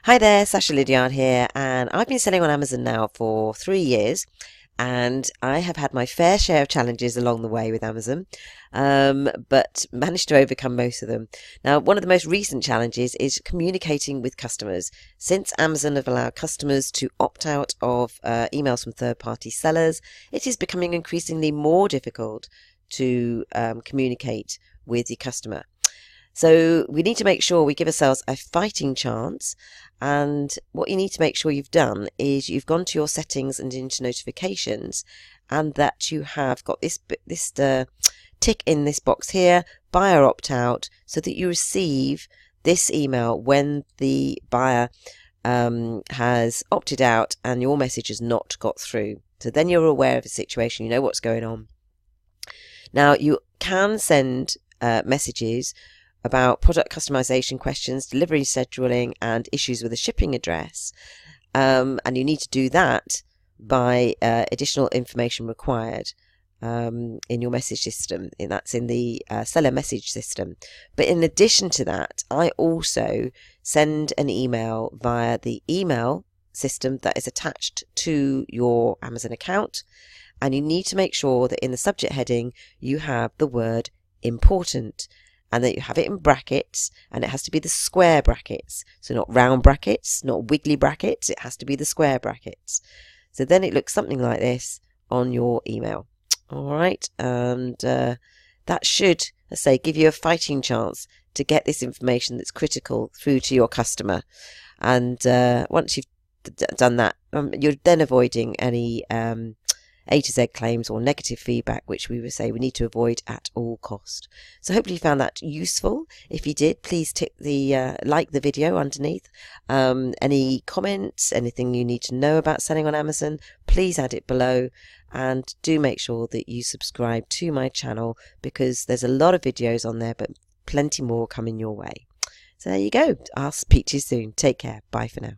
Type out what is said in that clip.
Hi there, Sacha Liddiard here, and I've been selling on Amazon now for 3 years, and I have had my fair share of challenges along the way with Amazon, but managed to overcome most of them. Now, one of the most recent challenges is communicating with customers. Since Amazon have allowed customers to opt out of emails from third-party sellers, it is becoming increasingly more difficult to communicate with your customer. So we need to make sure we give ourselves a fighting chance. And what you need to make sure you've done is you've gone to your settings and into notifications, and that you have got this tick in this box here, buyer opt out, so that you receive this email when the buyer has opted out and your message has not got through. So then you're aware of the situation, you know what's going on. Now you can send messages about product customization questions, delivery scheduling, and issues with a shipping address. And you need to do that by additional information required in your message system. And that's in the seller message system. But in addition to that, I also send an email via the email system that is attached to your Amazon account. And you need to make sure that in the subject heading, you have the word important, and that you have it in brackets, and it has to be the square brackets. So not round brackets, not wiggly brackets, it has to be the square brackets. So then it looks something like this on your email. All right, and that should, let's say, give you a fighting chance to get this information that's critical through to your customer. And once you've done that, you're then avoiding any A to Z claims or negative feedback, which we would say we need to avoid at all cost. So hopefully you found that useful. If you did, please tick the like the video underneath. Any comments, anything you need to know about selling on Amazon, please add it below. And do make sure that you subscribe to my channel, because there's a lot of videos on there, but plenty more coming your way. So there you go. I'll speak to you soon. Take care. Bye for now.